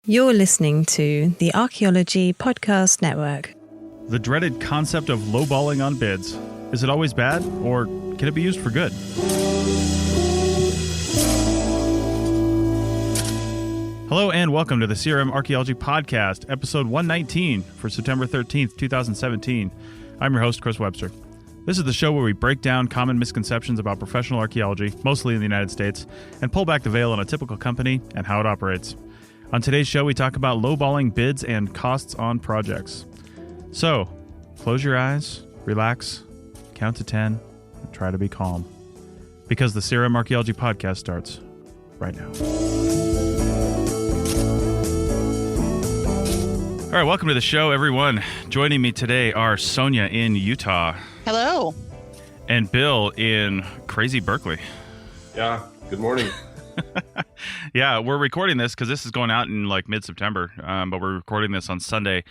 You're listening to the Archaeology Podcast Network. The dreaded concept of lowballing on bids. Is it always bad, or can it be used for good? Hello and welcome to the CRM Archaeology Podcast, episode 119 for September 13th, 2017. I'm your host, Chris Webster. This is the show where we break down common misconceptions about professional archaeology, mostly in the United States, and pull back the veil on a typical company and how it operates. On today's show, we talk about lowballing bids and costs on projects. So, close your eyes, relax, count to 10, and try to be calm. Because the CRM Archaeology Podcast starts right now. All right, welcome to the show, everyone. Joining me today are Sonia in Utah. Hello. And Bill in crazy Berkeley. Yeah, good morning. Yeah, we're recording this because this is going out in like mid-September, but we're recording this on Sunday,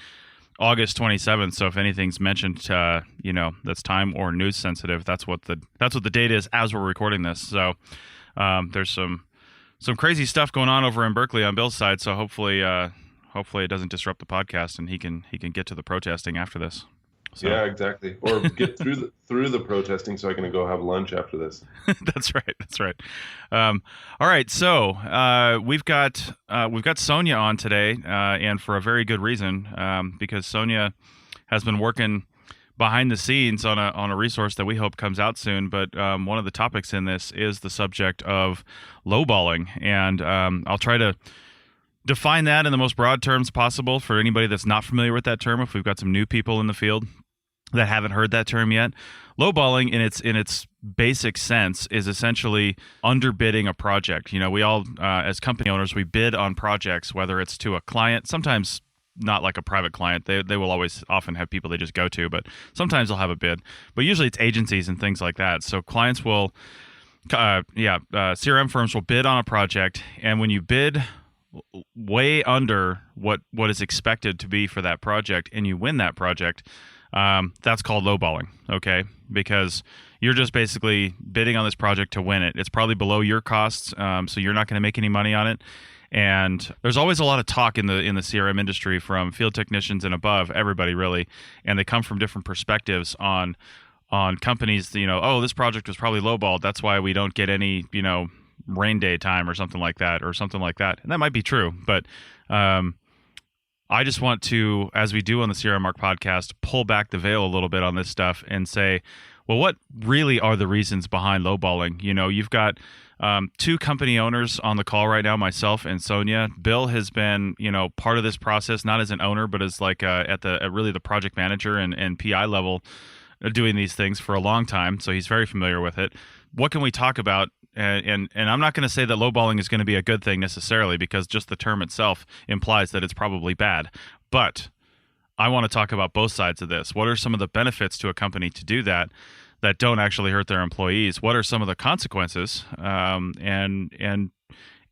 August 27th. So if anything's mentioned, that's time or news sensitive, that's what the date is as we're recording this. So there's some crazy stuff going on over in Berkeley on Bill's side. So hopefully it doesn't disrupt the podcast and he can get to the protesting after this. So. Yeah, exactly. Or get through the protesting so I can go have lunch after this. That's right. All right. So we've got Sonia on today, and for a very good reason, because Sonia has been working behind the scenes on a resource that we hope comes out soon. But one of the topics in this is the subject of lowballing, and I'll try to define that in the most broad terms possible for anybody that's not familiar with that term. If we've got some new people in the field that haven't heard that term yet, lowballing in its basic sense is essentially underbidding a project. You know, we all, as company owners, we bid on projects, whether it's to a client, sometimes not like a private client. They will always often have people they just go to, but sometimes they'll have a bid. But usually it's agencies and things like that. So clients will, CRM firms will bid on a project, and when you bid way under what is expected to be for that project and you win that project, that's called lowballing, okay? Because you're just basically bidding on this project to win it. It's probably below your costs, so you're not going to make any money on it. And there's always a lot of talk in the CRM industry from field technicians and above, everybody really, and they come from different perspectives on companies. This project was probably lowballed. That's why we don't get any, rain day time or something like that. And that might be true, but I just want to, as we do on the CRM Arc podcast, pull back the veil a little bit on this stuff and say, well, what really are the reasons behind lowballing? You've got two company owners on the call right now, myself and Sonia. Bill has been, part of this process, not as an owner, but as like at really the project manager and PI level, doing these things for a long time. So he's very familiar with it. What can we talk about? And I'm not going to say that lowballing is going to be a good thing necessarily, because just the term itself implies that it's probably bad. But I want to talk about both sides of this. What are some of the benefits to a company to do that don't actually hurt their employees? What are some of the consequences? And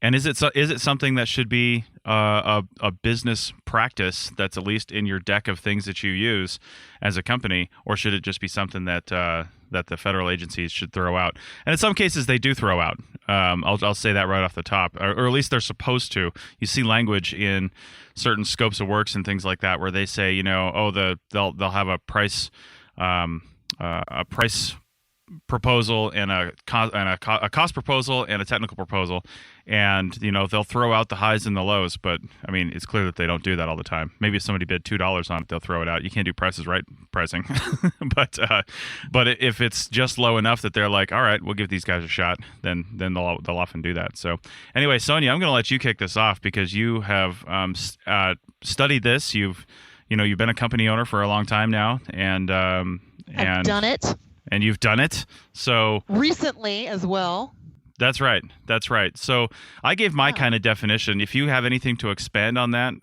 is it something that should be a business practice that's at least in your deck of things that you use as a company, or should it just be something that the federal agencies should throw out? And in some cases, they do throw out. I'll say that right off the top, or at least they're supposed to. You see language in certain scopes of works and things like that where they say, they'll have a price proposal and a cost proposal and a technical proposal, and they'll throw out the highs and the lows. But I mean, it's clear that they don't do that all the time. Maybe if somebody bid $2 on it, they'll throw it out. You can't do prices right pricing, but if it's just low enough that they're like, all right, we'll give these guys a shot, then they'll often do that. So anyway, Sonia, I'm going to let you kick this off because you have studied this. You've been a company owner for a long time now, and I've done it. And you've done it. So recently as well. That's right. So I gave my kind of definition. If you have anything to expand on that,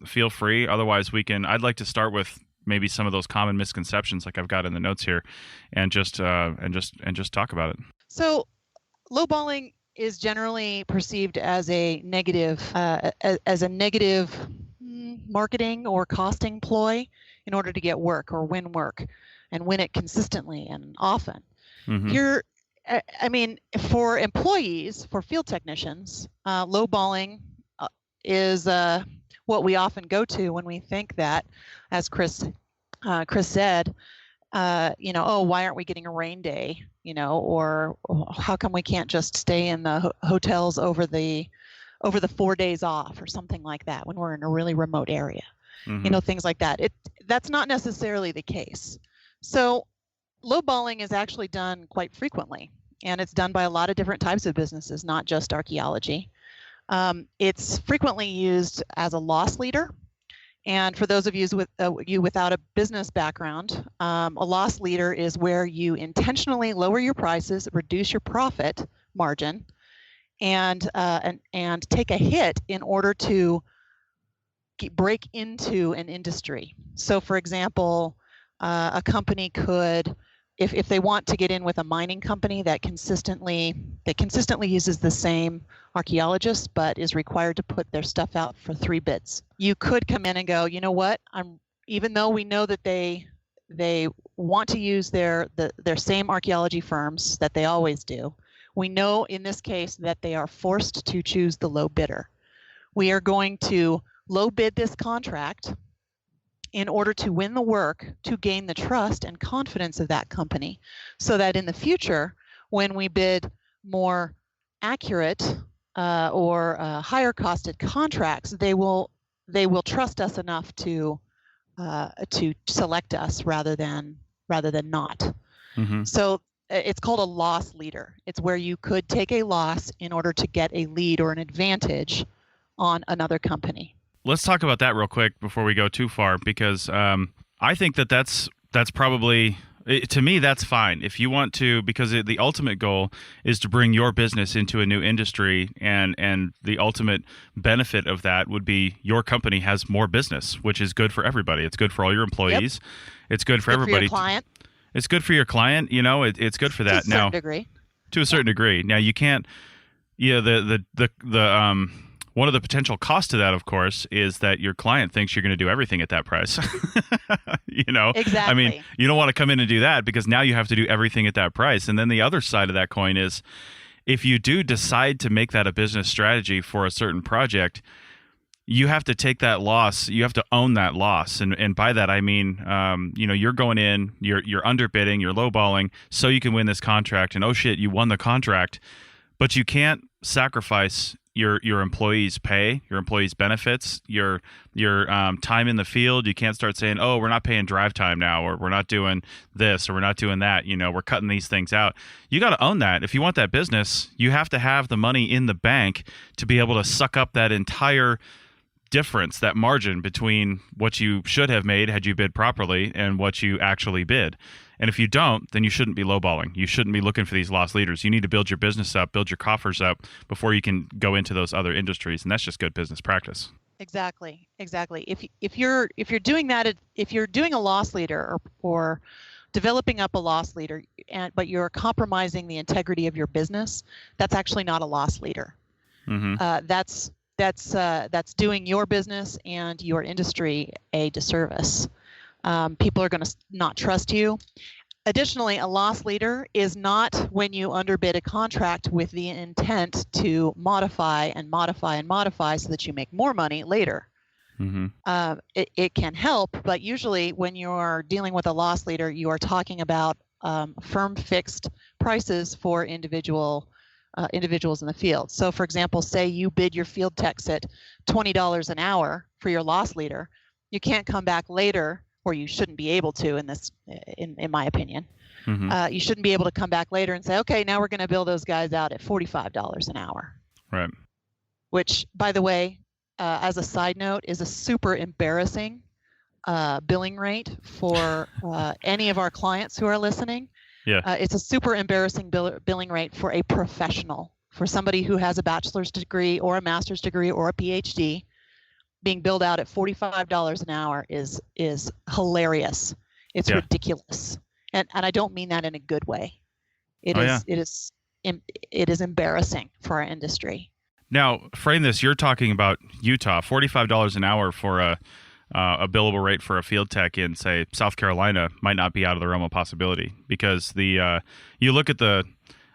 feel free. Otherwise, I'd like to start with maybe some of those common misconceptions like I've got in the notes here, and just talk about it. So lowballing is generally perceived as a negative marketing or costing ploy in order to get work or win work, and win it consistently and often. Mm-hmm. For employees, for field technicians, lowballing is what we often go to when we think that, as Chris said, oh, why aren't we getting a rain day? Or how come we can't just stay in the hotels over the 4 days off or something like that when we're in a really remote area? Mm-hmm. Things like that. That's not necessarily the case. So lowballing is actually done quite frequently, and it's done by a lot of different types of businesses, not just archaeology. It's frequently used as a loss leader. And for those of you without a business background, a loss leader is where you intentionally lower your prices, reduce your profit margin, and take a hit in order to break into an industry. So, for example, a company could, if they want to get in with a mining company that consistently uses the same archaeologists but is required to put their stuff out for 3 bids, you could come in and go, you know what? Even though we know that they want to use their same archaeology firms that they always do, we know in this case that they are forced to choose the low bidder. We are going to low bid this contract in order to win the work, to gain the trust and confidence of that company, so that in the future, when we bid more accurate or higher costed contracts, they will trust us enough to select us rather than not. Mm-hmm. So it's called a loss leader. It's where you could take a loss in order to get a lead or an advantage on another company. Let's talk about that real quick before we go too far, because I think that's probably, to me, that's fine. If you want to, because the ultimate goal is to bring your business into a new industry, and the ultimate benefit of that would be your company has more business, which is good for everybody. It's good for all your employees. Yep. It's good for everybody. For your client. It's good for your client. It's good for that. To a certain degree. To a certain degree. Now, you can't, one of the potential costs to that, of course, is that your client thinks you're going to do everything at that price. Exactly. I mean, you don't want to come in and do that, because now you have to do everything at that price. And then the other side of that coin is, if you do decide to make that a business strategy for a certain project, you have to take that loss. You have to own that loss. And by that, I mean, you're going in, you're underbidding, you're lowballing so you can win this contract. And oh shit, you won the contract, but you can't sacrifice your employees' pay, your employees' benefits, your time in the field. You can't start saying, oh, we're not paying drive time now, or we're not doing this, or we're not doing that. We're cutting these things out. You got to own that. If you want that business, you have to have the money in the bank to be able to suck up that entire difference, that margin between what you should have made had you bid properly and what you actually bid. And if you don't, then you shouldn't be lowballing. You shouldn't be looking for these loss leaders. You need to build your business up, build your coffers up before you can go into those other industries, and that's just good business practice. Exactly. If you're doing that, if you're doing a loss leader or developing up a loss leader, but you're compromising the integrity of your business, that's actually not a loss leader. Mm-hmm. That's doing your business and your industry a disservice. People are going to not trust you. Additionally, a loss leader is not when you underbid a contract with the intent to modify and modify and modify so that you make more money later. Mm-hmm. It can help, but usually when you're dealing with a loss leader, you are talking about firm fixed prices for individuals in the field. So, for example, say you bid your field techs at $20 an hour for your loss leader. You can't come back later, or you shouldn't be able to in my opinion. Mm-hmm. You shouldn't be able to come back later and say, okay, now we're going to bill those guys out at $45 an hour. Right. Which, by the way, as a side note, is a super embarrassing billing rate for any of our clients who are listening. Yeah. It's a super embarrassing billing rate for a professional, for somebody who has a bachelor's degree or a master's degree or a PhD. Being billed out at $45 an hour is hilarious. It's ridiculous, and I don't mean that in a good way. It is embarrassing for our industry. Now, frame this. You're talking about Utah. $45 an hour for a billable rate for a field tech in, say, South Carolina might not be out of the realm of possibility, because you look at the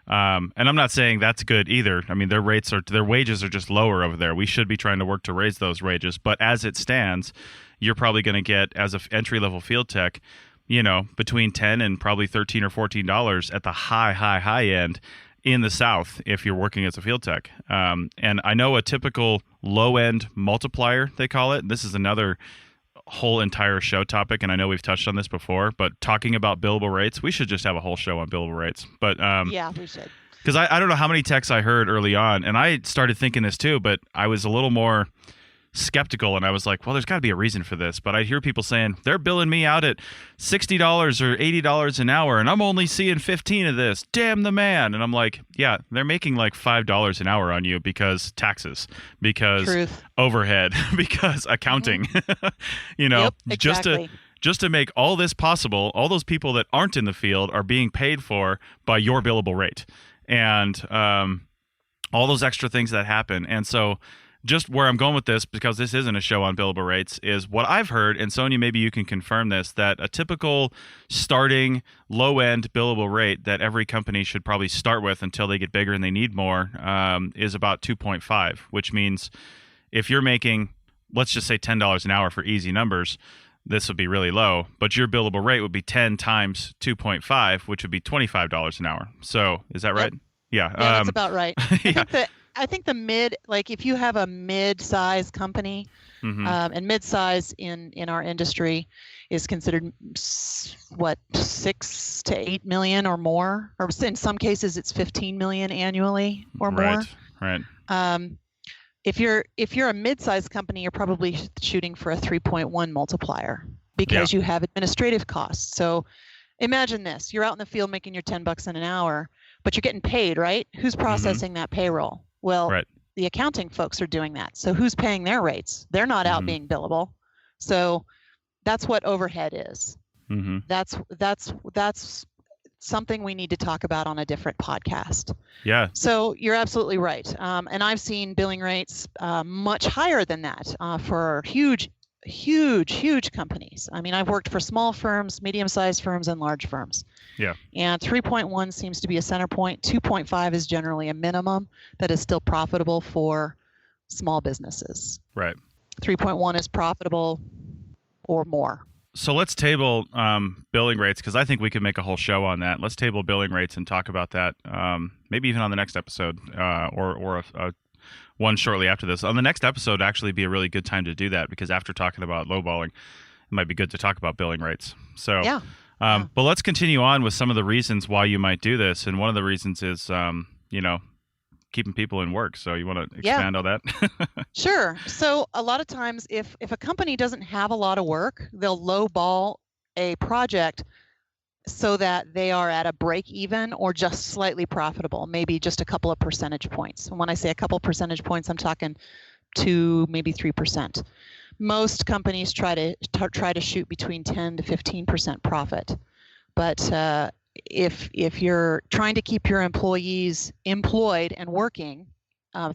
And I'm not saying that's good either. I mean, their wages are just lower over there. We should be trying to work to raise those wages. But as it stands, you're probably going to get, as an entry-level field tech, between $10 and probably $13 or $14 at the high end in the South if you're working as a field tech. And I know a typical low-end multiplier, they call it. This is another whole entire show topic, and I know we've touched on this before, but talking about billable rates, we should just have a whole show on billable rates. But yeah, we should. Because I don't know how many techs I heard early on, and I started thinking this too, but I was a little more skeptical, and I was like, well, there's got to be a reason for this. But I hear people saying they're billing me out at $60 or $80 an hour, and I'm only seeing 15 of this. Damn the man. And I'm like, yeah, they're making like $5 an hour on you because taxes, because Truth. overhead, because accounting. Yep, exactly. just to make all this possible, all those people that aren't in the field are being paid for by your billable rate, and all those extra things that happen. And so just where I'm going with this, because this isn't a show on billable rates, is what I've heard, and Sonia, maybe you can confirm this, that a typical starting low-end billable rate that every company should probably start with until they get bigger and they need more is about 2.5, which means if you're making, let's just say $10 an hour for easy numbers, this would be really low, but your billable rate would be 10 times 2.5, which would be $25 an hour. So is that right? Yep. Yeah. Yeah, that's about right. Yeah. I think the mid, like if you have a mid-size company, and mid-size in our industry is considered 6 to 8 million or more, or in some cases it's 15 million annually or more. Right. If you're a mid-sized company, you're probably shooting for a 3.1 multiplier because you have administrative costs. So imagine this: you're out in the field making your $10 an hour, but you're getting paid, right? Who's processing that payroll? Well, the accounting folks are doing that. So who's paying their rates? They're not out being billable. So that's what overhead is. That's something we need to talk about on a different podcast. Yeah. So you're absolutely right. And I've seen billing rates much higher than that for huge companies. I mean, I've worked for small firms, medium-sized firms, and large firms. Yeah. And 3.1 seems to be a center point. 2.5 is generally a minimum that is still profitable for small businesses. Right. 3.1 is profitable or more. So let's table billing rates, because I think we could make a whole show on that. Let's table billing rates and talk about that, maybe even on the next episode or one shortly after this. On the next episode, actually be a really good time to do that, because after talking about lowballing, it might be good to talk about billing rates. So, but let's continue on with some of the reasons why you might do this. And one of the reasons is, keeping people in work. So you want to expand on that? Sure. So a lot of times if a company doesn't have a lot of work, they'll lowball a project so that they are at a break even or just slightly profitable, maybe just a couple of percentage points. And when I say a couple percentage points, I'm talking 2, maybe 3%. Most companies try to shoot between 10 to 15% profit. But if you're trying to keep your employees employed and working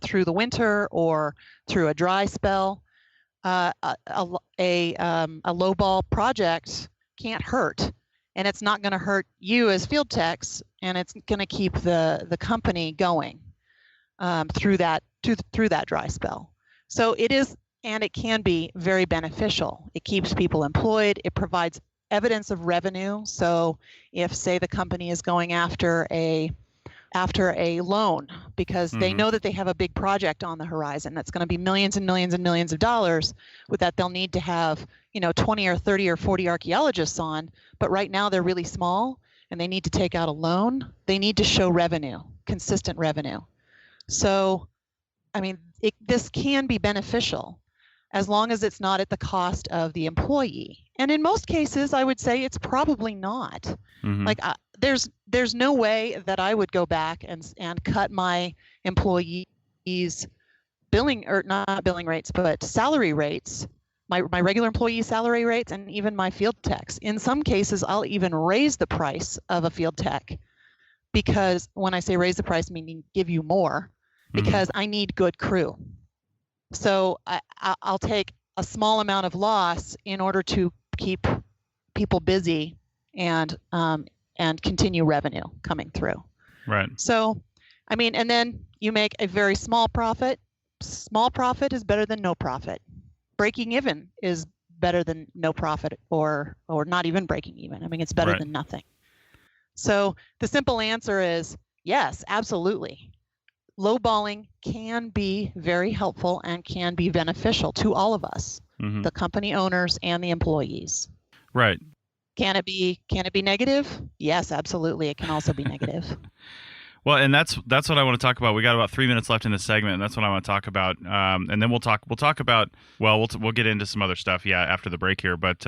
through the winter or through a dry spell, a lowball project can't hurt, and it's not going to hurt you as field techs, and it's going to keep the company going through that dry spell. So it is, and it can be very beneficial. It keeps people employed. It provides evidence of revenue. So if, say, the company is going after a loan because they know that they have a big project on the horizon that's going to be millions and millions and millions of dollars, with that they'll need to have 20 or 30 or 40 archaeologists on, but right now they're really small and they need to take out a loan, they need to show revenue, consistent revenue. So I mean, this can be beneficial as long as it's not at the cost of the employee. And in most cases, I would say it's probably not. Like there's no way that I would go back and cut my employees' billing, or not billing rates, but salary rates, my regular employee salary rates, and even my field techs. In some cases, I'll even raise the price of a field tech, because when I say raise the price, meaning give you more, because I need good crew. So I'll take a small amount of loss in order to keep people busy and continue revenue coming through. Right. So, I mean, and then you make a very small profit. Small profit is better than no profit. Breaking even is better than no profit or not even breaking even. I mean, it's better Right. than nothing. So the simple answer is yes, absolutely. Lowballing can be very helpful and can be beneficial to all of us, the company owners and the employees. Right. Can it be negative? Yes, absolutely. It can also be negative. Well, and that's what I want to talk about. We got about 3 minutes left in this segment, and that's what I want to talk about. And then we'll talk about we'll get into some other stuff, after the break here. But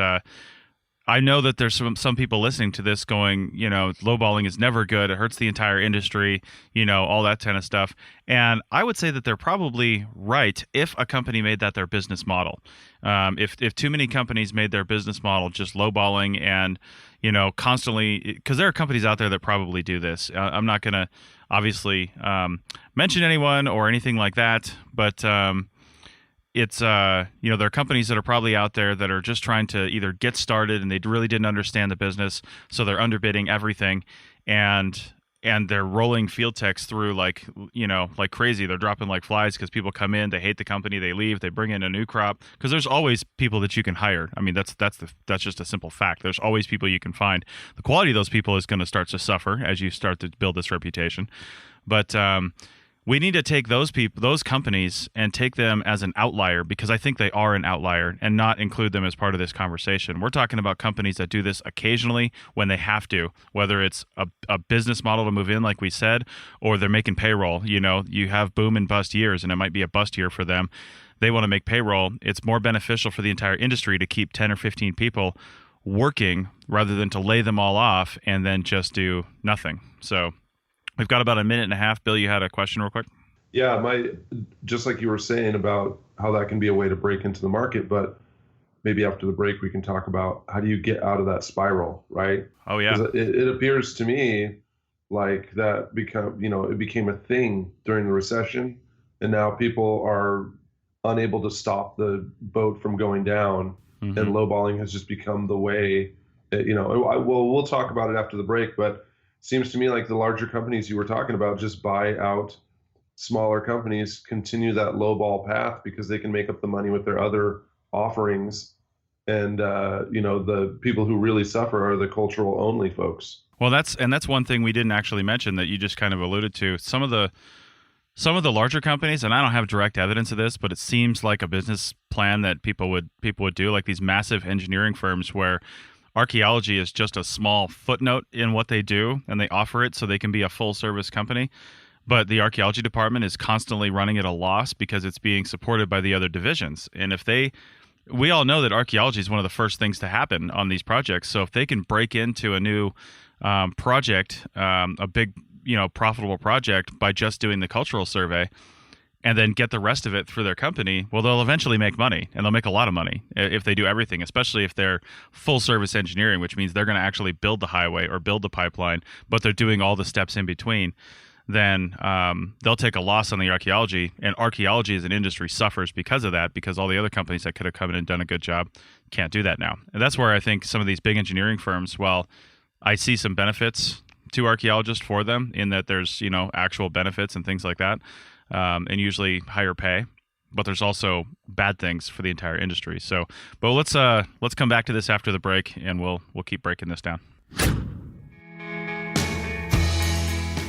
I know that there's some people listening to this going, lowballing is never good. It hurts the entire industry, all that kind of stuff. And I would say that they're probably right if a company made that their business model. If too many companies made their business model just lowballing and, constantly, because there are companies out there that probably do this. I'm not going to obviously mention anyone or anything like that, but it's there are companies that are probably out there that are just trying to either get started and they really didn't understand the business, so they're underbidding everything, and they're rolling field techs through like crazy. They're dropping like flies because people come in, they hate the company, they leave, they bring in a new crop, because there's always people that you can hire. I mean, that's just a simple fact. There's always people you can find. The quality of those people is going to start to suffer as you start to build this reputation, but we need to take those companies, and take them as an outlier, because I think they are an outlier, and not include them as part of this conversation. We're talking about companies that do this occasionally when they have to, whether it's a business model to move in, like we said, or they're making payroll. You have boom and bust years, and it might be a bust year for them. They want to make payroll. It's more beneficial for the entire industry to keep 10 or 15 people working rather than to lay them all off and then just do nothing. So we've got about a minute and a half. Bill, you had a question real quick? Yeah, just like you were saying about how that can be a way to break into the market, but maybe after the break we can talk about how do you get out of that spiral, right? Oh yeah. It appears to me like that it became a thing during the recession, and now people are unable to stop the boat from going down, and lowballing has just become the way. We'll talk about it after the break, but seems to me like the larger companies you were talking about just buy out smaller companies, continue that lowball path because they can make up the money with their other offerings. And, the people who really suffer are the cultural only folks. Well, that's one thing we didn't actually mention that you just kind of alluded to. Some of the larger companies, and I don't have direct evidence of this, but it seems like a business plan that people would do, like these massive engineering firms where Archaeology is just a small footnote in what they do, and they offer it so they can be a full-service company. But the archaeology department is constantly running at a loss because it's being supported by the other divisions. And we all know that archaeology is one of the first things to happen on these projects. So if they can break into a new project, a big, profitable project by just doing the cultural survey, and then get the rest of it through their company, well, they'll eventually make money, and they'll make a lot of money if they do everything, especially if they're full service engineering, which means they're going to actually build the highway or build the pipeline, but they're doing all the steps in between. Then they'll take a loss on the archaeology, and archaeology as an industry suffers because of that, because all the other companies that could have come in and done a good job can't do that now. And that's where I think some of these big engineering firms, well, I see some benefits to archaeologists for them in that there's, actual benefits and things like that. And usually higher pay, but there's also bad things for the entire industry. So, but let's come back to this after the break, and we'll keep breaking this down.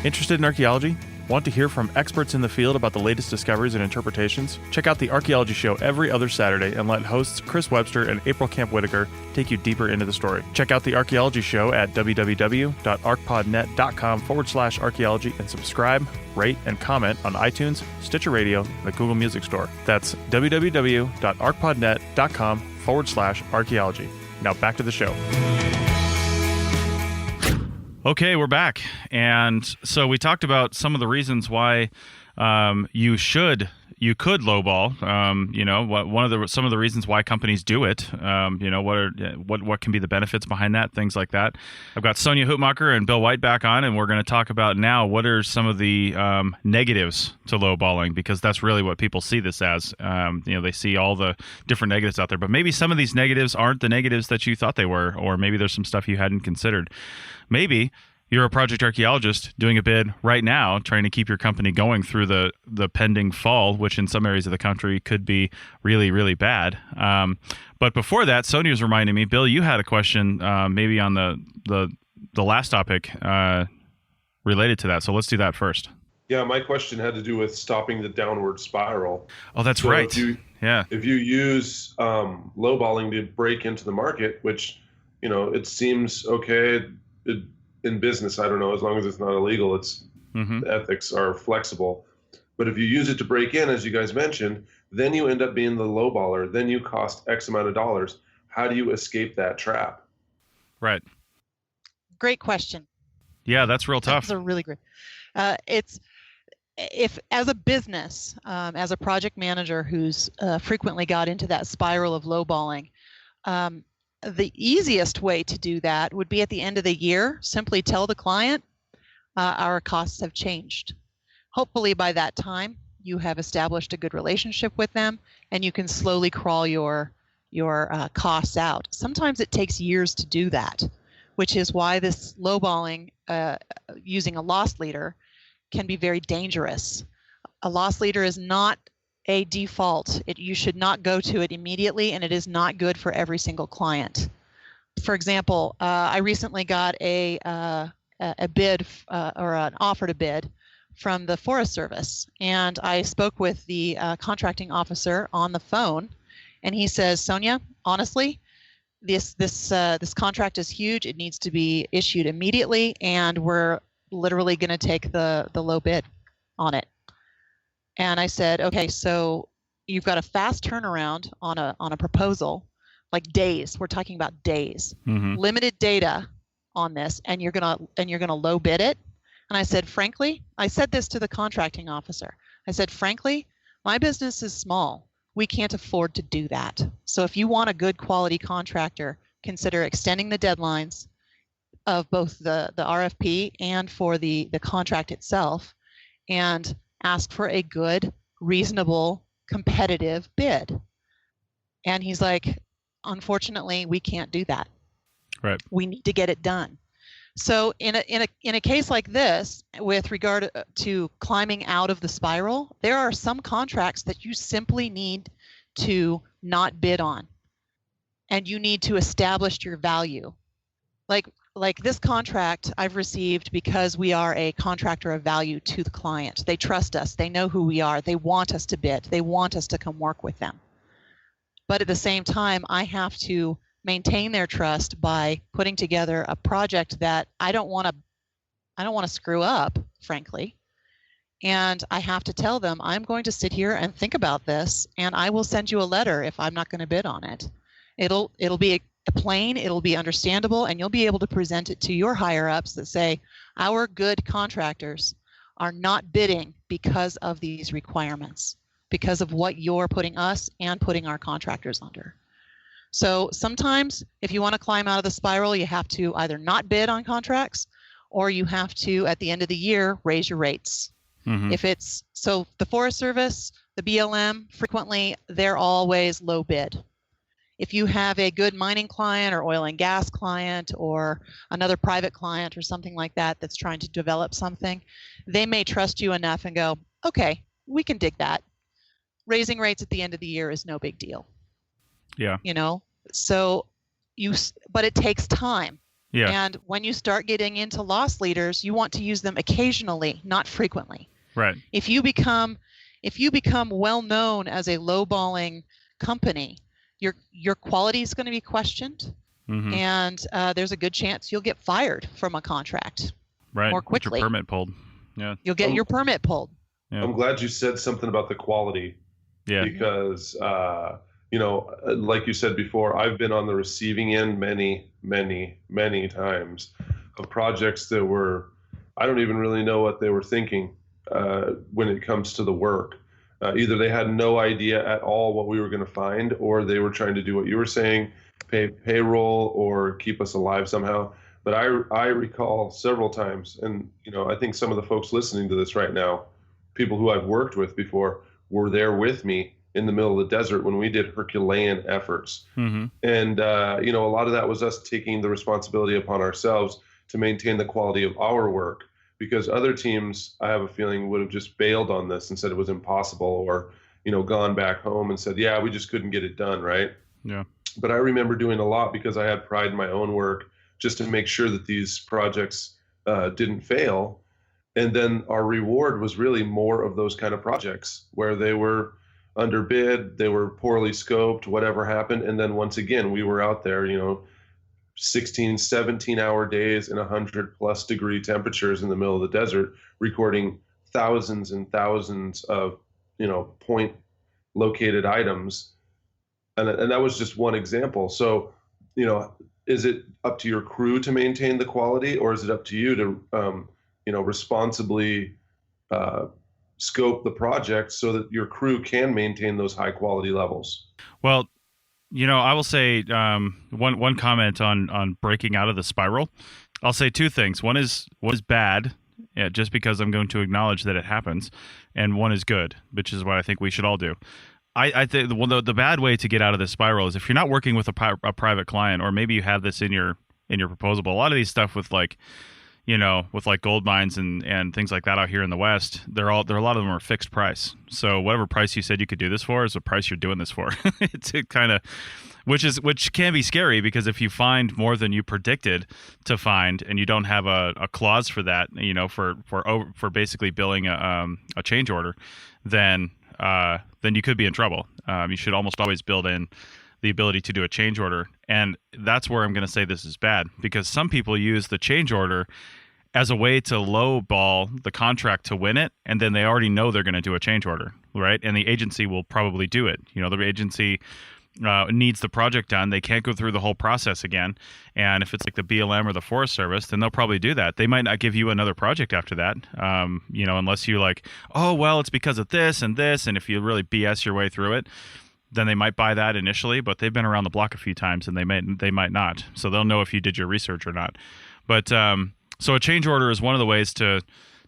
Interested in archaeology? Want to hear from experts in the field about the latest discoveries and interpretations? Check out the Archaeology Show every other Saturday and let hosts Chris Webster and April Camp Whitaker take you deeper into the story. Check out the Archaeology Show at www.archpodnet.com/archaeology and subscribe, rate, and comment on iTunes, Stitcher Radio, and the Google Music Store. That's www.archpodnet.com/archaeology. Now back to the show. Okay, we're back. And so we talked about some of the reasons why you could lowball. Some of the reasons why companies do it. What can be the benefits behind that, things like that. I've got Sonia Hutmacher and Bill White back on, and we're going to talk about now what are some of the negatives to lowballing, because that's really what people see this as. They see all the different negatives out there, but maybe some of these negatives aren't the negatives that you thought they were, or maybe there's some stuff you hadn't considered. Maybe you're a project archaeologist doing a bid right now, trying to keep your company going through the pending fall, which in some areas of the country could be really, really bad. But before that, Sonia was reminding me, Bill, you had a question maybe on the last topic related to that. So let's do that first. Yeah, my question had to do with stopping the downward spiral. Oh, that's right. If you use lowballing to break into the market, which, it seems okay in business, I don't know, as long as it's not illegal, the ethics are flexible. But if you use it to break in, as you guys mentioned, then you end up being the lowballer. Then you cost X amount of dollars. How do you escape that trap? Right. Great question. Yeah, that's real tough. That's a really great. If as a business, as a project manager who's frequently got into that spiral of lowballing, the easiest way to do that would be at the end of the year, simply tell the client, our costs have changed. Hopefully by that time, you have established a good relationship with them and you can slowly crawl your costs out. Sometimes it takes years to do that, which is why this lowballing using a loss leader can be very dangerous. A loss leader is not a default. You should not go to it immediately, and it is not good for every single client. For example, I recently got a bid or an offer to bid from the Forest Service, and I spoke with the contracting officer on the phone, and he says, Sonia, honestly, this contract is huge. It needs to be issued immediately, and we're literally going to take the low bid on it. And I said, okay, so you've got a fast turnaround on a proposal, like days. We're talking about days, limited data on this, and you're gonna low bid it. And I said, frankly, I said this to the contracting officer. I said, frankly, my business is small. We can't afford to do that. So if you want a good quality contractor, consider extending the deadlines of both the RFP and for the contract itself, and ask for a good, reasonable, competitive bid. And he's like, unfortunately, we can't do that. Right. We need to get it done. So in a case like this, with regard to climbing out of the spiral, there are some contracts that you simply need to not bid on, and you need to establish your value. Like this contract I've received because we are a contractor of value to the client. They trust us. They know who we are. They want us to bid. They want us to come work with them. But at the same time, I have to maintain their trust by putting together a project that I don't want to screw up, frankly. And I have to tell them, I'm going to sit here and think about this, and I will send you a letter if I'm not going to bid on it. It'll be plain, it'll be understandable, and you'll be able to present it to your higher ups that say, our good contractors are not bidding because of these requirements, because of what you're putting us and putting our contractors under. So sometimes if you want to climb out of the spiral, you have to either not bid on contracts, or you have to, at the end of the year, raise your rates. If it's, so the Forest Service, the BLM, frequently they're always low bid. If you have a good mining client or oil and gas client or another private client or something like that that's trying to develop something, they may trust you enough and go, okay, we can dig that. Raising rates at the end of the year is no big deal. Yeah. So but it takes time. Yeah. And when you start getting into loss leaders, you want to use them occasionally, not frequently. Right. If you become well known as a lowballing company, your quality is going to be questioned, and there's a good chance you'll get fired from a contract more quickly. Get your permit pulled. Yeah. You'll get your permit pulled. Yeah. I'm glad you said something about the quality. Yeah. Because like you said before, I've been on the receiving end many, many, many times of projects that were, I don't even really know what they were thinking when it comes to the work. Either they had no idea at all what we were going to find, or they were trying to do what you were saying, pay payroll or keep us alive somehow. But I recall several times, and I think some of the folks listening to this right now, people who I've worked with before, were there with me in the middle of the desert when we did Herculean efforts. And a lot of that was us taking the responsibility upon ourselves to maintain the quality of our work, because other teams, I have a feeling, would have just bailed on this and said it was impossible, or, gone back home and said, yeah, we just couldn't get it done, right? Yeah. But I remember doing a lot because I had pride in my own work, just to make sure that these projects didn't fail. And then our reward was really more of those kind of projects where they were underbid, they were poorly scoped, whatever happened. And then once again, we were out there, 16, 17-hour days in 100+ degree temperatures in the middle of the desert, recording thousands and thousands of, point located items. And that was just one example. So, is it up to your crew to maintain the quality, or is it up to you to, responsibly scope the project so that your crew can maintain those high quality levels? Well, I will say one comment on breaking out of the spiral. I'll say two things. One is bad, just because I'm going to acknowledge that it happens, and one is good, which is what I think we should all do. I think the bad way to get out of this spiral is if you're not working with a private client, or maybe you have this in your proposal. But a lot of these stuff with with gold mines and things like that out here in the West, a lot of them are fixed price. So whatever price you said you could do this for is the price you're doing this for. It's kind of, which can be scary, because if you find more than you predicted to find, and you don't have a clause for that, for basically billing a change order, then you could be in trouble. You should almost always build in the ability to do a change order. And that's where I'm going to say this is bad, because some people use the change order as a way to lowball the contract to win it, and then they already know they're going to do a change order, right? And the agency will probably do it. The agency needs the project done. They can't go through the whole process again. And if it's like the BLM or the Forest Service, then they'll probably do that. They might not give you another project after that, unless you like, oh, well, it's because of this and this. And if you really BS your way through it, then they might buy that initially, but they've been around the block a few times, and they might not. So they'll know if you did your research or not. But so a change order is one of the ways to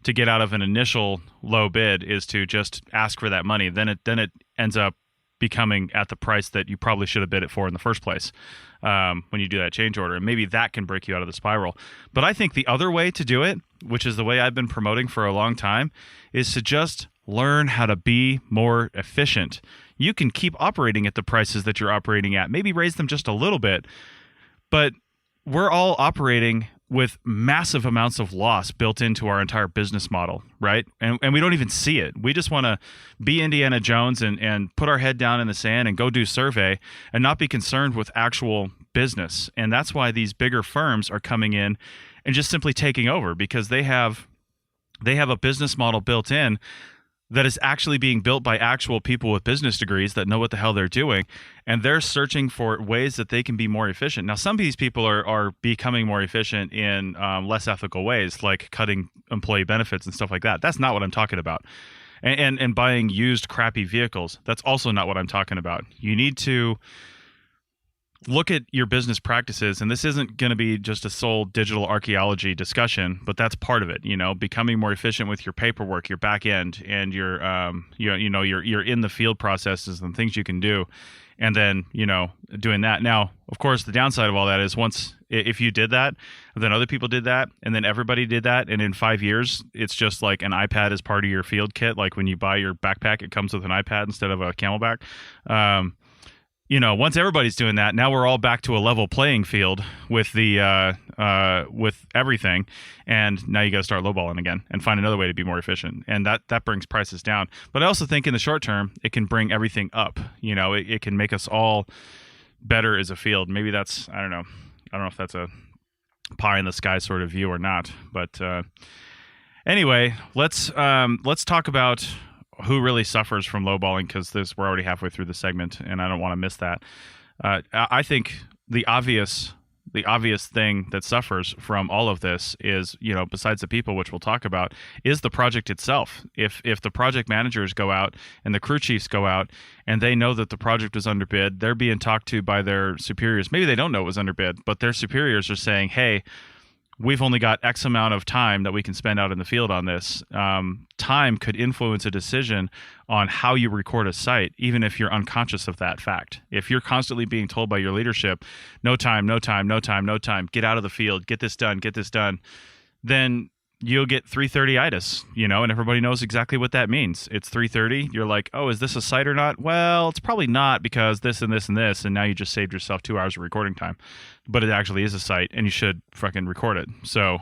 get out of an initial low bid, is to just ask for that money. Then it ends up becoming at the price that you probably should have bid it for in the first place, when you do that change order. And maybe that can break you out of the spiral. But I think the other way to do it, which is the way I've been promoting for a long time, is to just learn how to be more efficient. You can keep operating at the prices that you're operating at, maybe raise them just a little bit, but we're all operating with massive amounts of loss built into our entire business model, right? And we don't even see it. We just want to be Indiana Jones and put our head down in the sand and go do survey and not be concerned with actual business. And that's why these bigger firms are coming in and just simply taking over, because they have a business model built in that is actually being built by actual people with business degrees that know what the hell they're doing, and they're searching for ways that they can be more efficient. Now, some of these people are becoming more efficient in less ethical ways, like cutting employee benefits and stuff like that. That's not what I'm talking about. And buying used crappy vehicles. That's also not what I'm talking about. You need to look at your business practices, and this isn't going to be just a sole digital archaeology discussion, but that's part of it. Becoming more efficient with your paperwork, your back end, and your your in the field processes and things you can do, and then doing that. Now, of course, the downside of all that is if you did that, and then other people did that, and then everybody did that, and in 5 years, it's just like an iPad is part of your field kit. Like when you buy your backpack, it comes with an iPad instead of a Camelback. Once everybody's doing that, now we're all back to a level playing field with with everything, and now you got to start lowballing again and find another way to be more efficient, and that brings prices down. But I also think in the short term, it can bring everything up. It can make us all better as a field. Maybe that's I don't know if that's a pie in the sky sort of view or not. But anyway, let's talk about who really suffers from lowballing, because we're already halfway through the segment, and I don't want to miss that. I think the obvious thing that suffers from all of this is, besides the people, which we'll talk about, is the project itself. If the project managers go out and the crew chiefs go out and they know that the project was underbid, they're being talked to by their superiors. Maybe they don't know it was underbid, but their superiors are saying, hey, we've only got X amount of time that we can spend out in the field on this. Time could influence a decision on how you record a site, even if you're unconscious of that fact. If you're constantly being told by your leadership, no time, no time, no time, no time, get out of the field, get this done, then you'll get 3:30itis, and everybody knows exactly what that means. It's 3:30. You're like, oh, is this a site or not? Well, it's probably not because this and this and this, and now you just saved yourself 2 hours of recording time. But it actually is a site, and you should fucking record it. So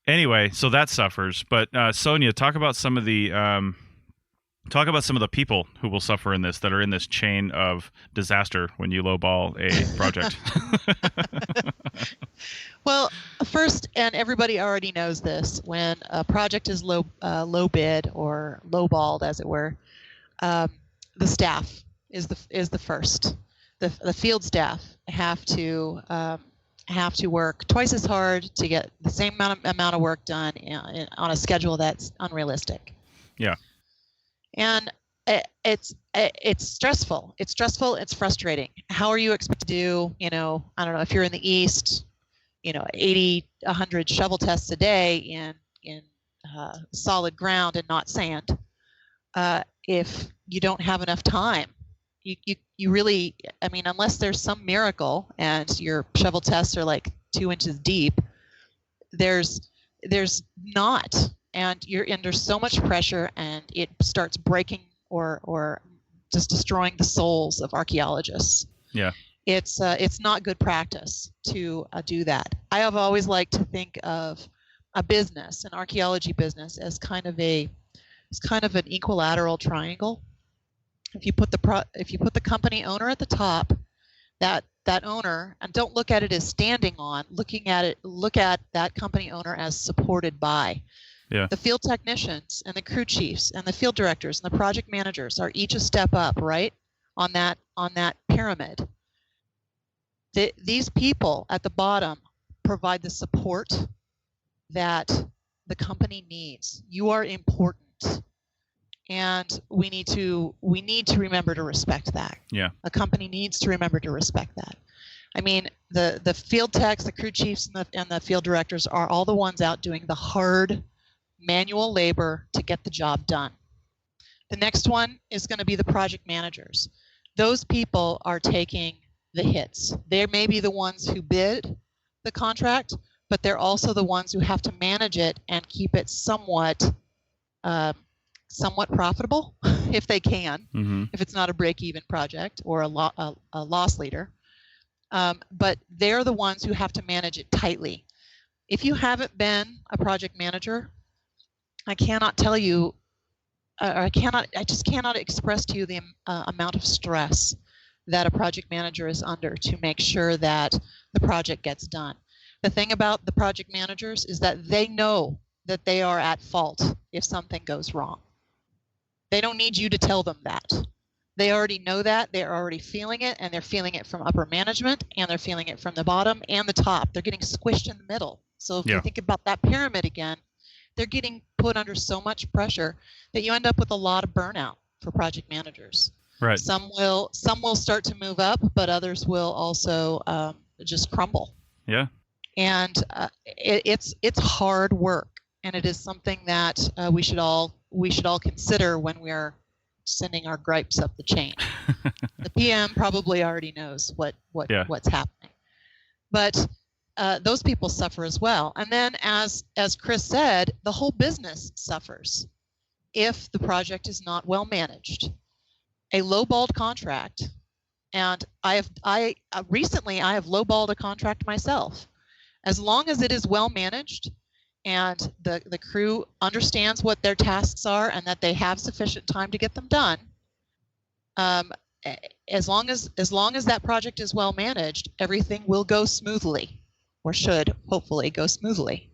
anyway, so that suffers. But Sonia, talk about some of the people who will suffer in this, that are in this chain of disaster when you lowball a project. Well, first, and everybody already knows this, when a project is low bid or lowballed, as it were, the staff is the first. The field staff have to work twice as hard to get the same amount of work done on a schedule that's unrealistic. Yeah. And it's stressful. It's stressful. It's frustrating. How are you expected to do, I don't know, if you're in the East, 80, 100 shovel tests a day in solid ground and not sand. If you don't have enough time, you really, unless there's some miracle and your shovel tests are like 2 inches deep, there's not, and you're under so much pressure, and it starts breaking or just destroying the souls of archaeologists. Yeah. It's not good practice to do that. I have always liked to think of a business, an archaeology business, as kind of an equilateral triangle. If you put the company owner at the top, that owner, and don't look at it as standing on, look at that company owner as supported by. Yeah. The field technicians and the crew chiefs and the field directors and the project managers are each a step up, right, on that pyramid. These people at the bottom provide the support that the company needs. You are important, and we need to remember to respect that. Yeah. A company needs to remember to respect that. The field techs, the crew chiefs, and the field directors are all the ones out doing the hard manual labor to get the job done. The next one is going to be the project managers. Those people are taking the hits. They may be the ones who bid the contract, but they're also the ones who have to manage it and keep it somewhat profitable, if they can, if it's not a break-even project or a loss leader. But they're the ones who have to manage it tightly. If you haven't been a project manager, I cannot tell you, I just cannot express to you the amount of stress that a project manager is under to make sure that the project gets done. The thing about the project managers is that they know that they are at fault if something goes wrong. They don't need you to tell them that. They already know that. They're already feeling it, and they're feeling it from upper management, and they're feeling it from the bottom and the top. They're getting squished in the middle. So if you think about that pyramid again, they're getting put under so much pressure that you end up with a lot of burnout for project managers. Right. Some will start to move up, but others will also just crumble. Yeah. And it's hard work, and it is something that we should all consider when we are sending our gripes up the chain. The PM probably already knows what's happening, but those people suffer as well. And then, as Chris said, the whole business suffers if the project is not well managed. A lowballed contract, and recently I have lowballed a contract myself. As long as it is well managed and the crew understands what their tasks are and that they have sufficient time to get them done, as long as that project is well managed, everything will go smoothly, or should hopefully go smoothly.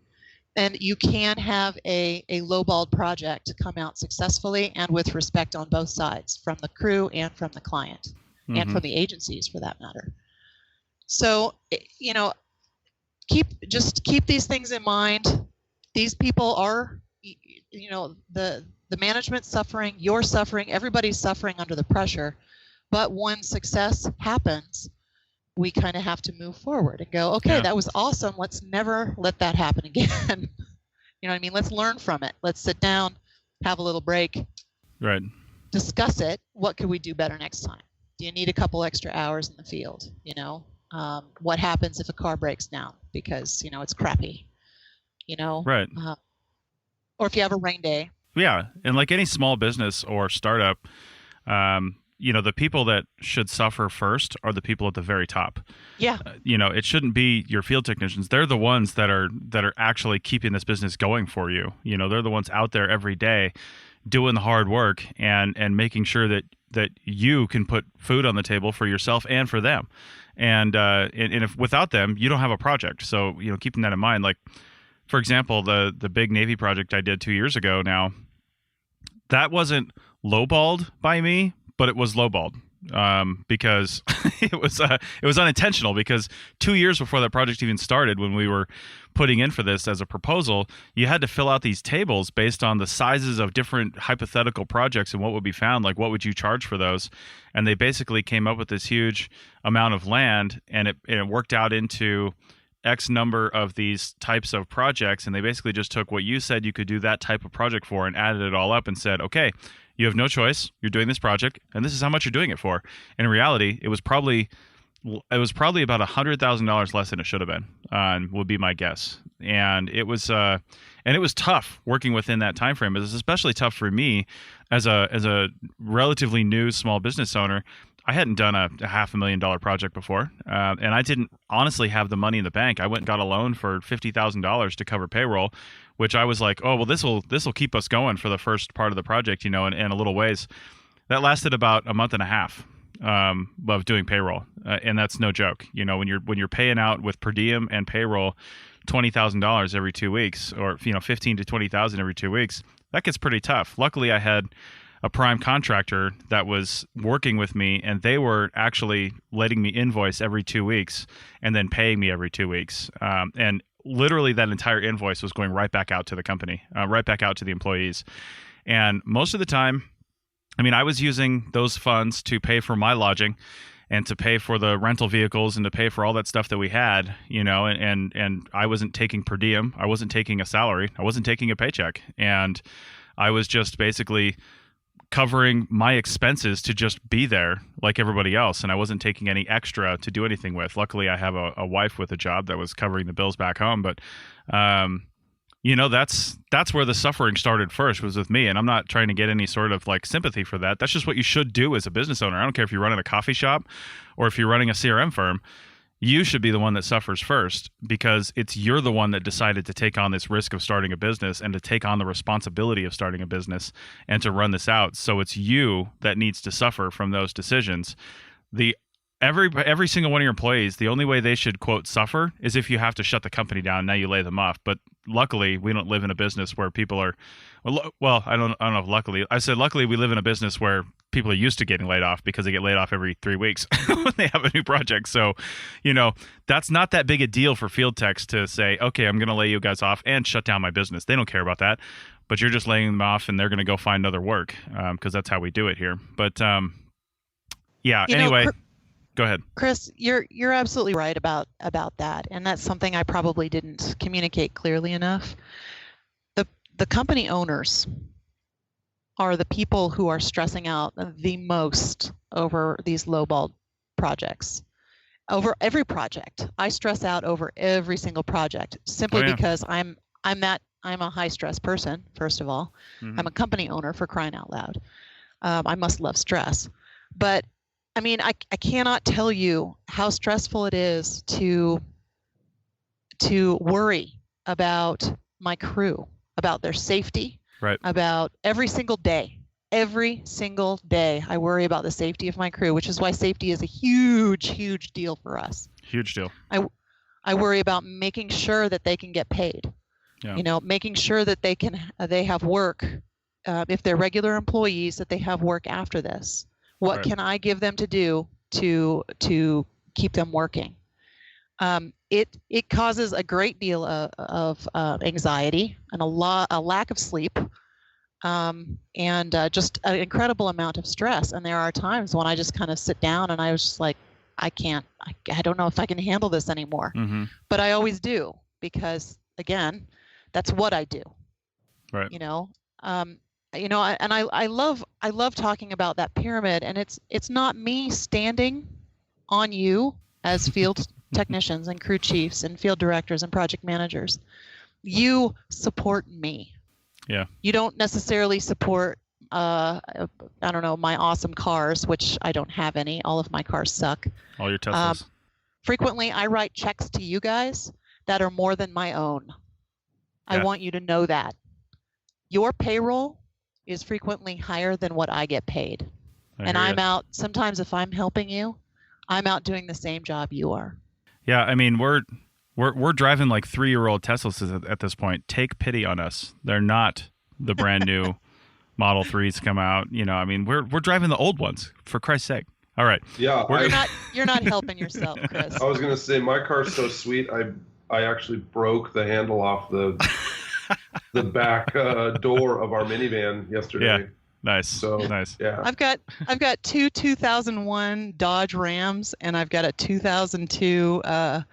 And you can have a lowballed project come out successfully and with respect on both sides, from the crew and from the client, and from the agencies for that matter. So, keep these things in mind. These people are, the management's suffering, you're suffering, everybody's suffering under the pressure. But when success happens, we kind of have to move forward and go, okay, that was awesome. Let's never let that happen again. You know what I mean? Let's learn from it. Let's sit down, have a little break, right? Discuss it. What could we do better next time? Do you need a couple extra hours in the field? You know, what happens if a car breaks down because, you know, it's crappy, you know? Right. Or if you have a rain day. Yeah. And like any small business or startup, you know, the people that should suffer first are the people at the very top. Yeah. You know, it shouldn't be your field technicians. They're the ones that are actually keeping this business going for you. You know, they're the ones out there every day doing the hard work and making sure that you can put food on the table for yourself and for them. And if without them, you don't have a project. So, you know, keeping that in mind, like, for example, the big Navy project I did 2 years ago now, that wasn't lowballed by me, but it was lowballed because it was unintentional, because 2 years before that project even started, when we were putting in for this as a proposal, you had to fill out these tables based on the sizes of different hypothetical projects and what would be found, like what would you charge for those. And they basically came up with this huge amount of land, and it worked out into X number of these types of projects. And they basically just took what you said you could do that type of project for and added it all up and said, okay, you have no choice. You're doing this project, and this is how much you're doing it for. And in reality, it was probably about $100,000 less than it should have been. Would be my guess. And it was tough working within that time frame. It was especially tough for me as a relatively new small business owner. I hadn't done a $500,000 project before, and I didn't honestly have the money in the bank. I went and got a loan for $50,000 to cover payroll, which I was like, oh, well, this will keep us going for the first part of the project, you know, in a little ways. That lasted about a month and a half of doing payroll, and that's no joke. You know, when you're paying out with per diem and payroll $20,000 every 2 weeks, or, you know, $15,000 to $20,000 every 2 weeks, that gets pretty tough. Luckily, I had a prime contractor that was working with me, and they were actually letting me invoice every 2 weeks and then paying me every 2 weeks. And literally that entire invoice was going right back out to the company, right back out to the employees. And most of the time, I mean, I was using those funds to pay for my lodging and to pay for the rental vehicles and to pay for all that stuff that we had, you know, and I wasn't taking per diem. I wasn't taking a salary. I wasn't taking a paycheck. And I was just basically covering my expenses to just be there like everybody else, and I wasn't taking any extra to do anything with. Luckily, I have a wife with a job that was covering the bills back home, but you know, that's where the suffering started first, was with me. And I'm not trying to get any sort of like sympathy for that. That's just what you should do as a business owner. I don't care if you're running a coffee shop or if you're running a CRM firm. You should be the one that suffers first, because you're the one that decided to take on this risk of starting a business and to take on the responsibility of starting a business and to run this out. So it's you that needs to suffer from those decisions. Every single one of your employees, the only way they should, quote, suffer is if you have to shut the company down. Now you lay them off. But luckily, we don't live in a business where people are, well, I don't know if luckily. I said luckily we live in a business where people are used to getting laid off, because they get laid off every 3 weeks when they have a new project. So, you know, that's not that big a deal for field techs to say, okay, I'm going to lay you guys off and shut down my business. They don't care about that. But you're just laying them off, and they're going to go find other work, because that's how we do it here. But yeah, anyway. Go ahead, Chris. You're absolutely right about that, and that's something I probably didn't communicate clearly enough. The company owners are the people who are stressing out the most over these lowball projects. Over every project, I stress out over every single project, simply because I'm a high stress person. First of all, I'm a company owner, for crying out loud. I must love stress, but I mean, I cannot tell you how stressful it is to worry about my crew, about their safety, right? About every single day. Every single day, I worry about the safety of my crew, which is why safety is a huge, huge deal for us. Huge deal. I worry about making sure that they can get paid. Yeah. You know, making sure that they have work. If they're regular employees, that they have work after this. What can I give them to do to keep them working? It causes a great deal of anxiety and a lack of sleep, and just an incredible amount of stress. And there are times when I just kind of sit down and I was just like, I can't, I don't know if I can handle this anymore. Mm-hmm. But I always do, because again, that's what I do. Right. I love talking about that pyramid, and it's not me standing on you as field technicians and crew chiefs and field directors and project managers. You support me. Yeah. You don't necessarily support I don't know, my awesome cars, which I don't have any. All of my cars suck. All your Teslas. Frequently I write checks to you guys that are more than my own. I want you to know that. Your payroll is frequently higher than what I get paid. And I'm out, sometimes if I'm helping you, I'm out doing the same job you are. Yeah, I mean, we're driving like 3-year-old Teslas at this point. Take pity on us. They're not the brand new Model 3s come out. I mean, we're driving the old ones, for Christ's sake. All right. Yeah, you're not helping yourself, Chris. I was gonna say my car's so sweet. I actually broke the handle off the back door of our minivan yesterday. Yeah. Nice. So nice. Yeah. I've got two 2001 Dodge Rams, and I've got a 2002 Ford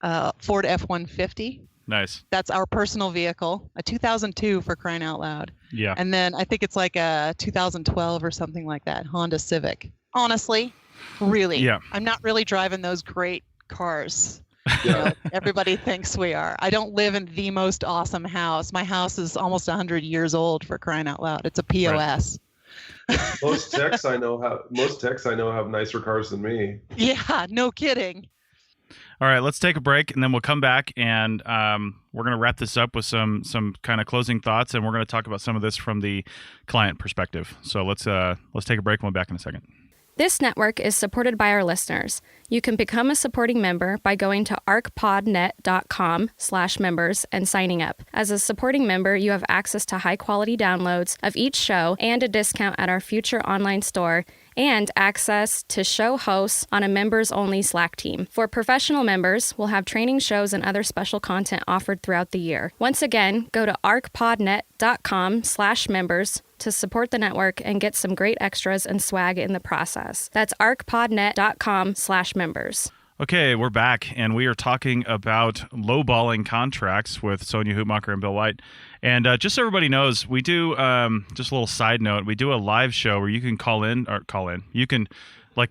F-150. Nice. That's our personal vehicle. A 2002, for crying out loud. Yeah. And then I think it's like a 2012 or something like that Honda Civic. Honestly, really. Yeah. I'm not really driving those great cars. Yeah. Everybody thinks we are. I don't live in the most awesome house. My house is almost 100 years old, for crying out loud. It's a POS. Right. Most techs I know have nicer cars than me. Yeah, no kidding. All right, let's take a break, and then we'll come back, and we're going to wrap this up with some kind of closing thoughts, and we're going to talk about some of this from the client perspective. So let's take a break, and we'll be back in a second. This network is supported by our listeners. You can become a supporting member by going to arcpodnet.com/members and signing up. As a supporting member, you have access to high-quality downloads of each show and a discount at our future online store, and access to show hosts on a members-only Slack team. For professional members, we'll have training shows and other special content offered throughout the year. Once again, go to arcpodnet.com/members to support the network and get some great extras and swag in the process. That's arcpodnet.com/members. Okay, we're back, and we are talking about lowballing contracts with Sonia Hutmacher and Bill White. And just so everybody knows, we do, just a little side note, we do a live show where you can call in. You can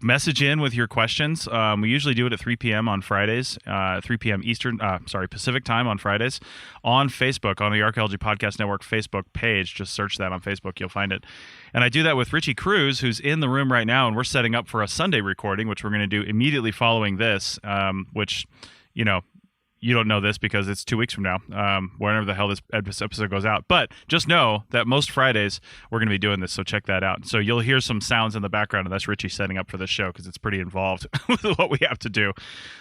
message in with your questions. We usually do it at 3 p.m. on Fridays, 3 p.m. Pacific time on Fridays, on Facebook, on the Archaeology Podcast Network Facebook page. Just search that on Facebook, you'll find it. And I do that with Richie Cruz, who's in the room right now, and we're setting up for a Sunday recording, which we're going to do immediately following this, which, you don't know this because it's 2 weeks from now, whenever the hell this episode goes out. But just know that most Fridays we're going to be doing this, so check that out. So you'll hear some sounds in the background, and that's Richie setting up for this show because it's pretty involved with what we have to do.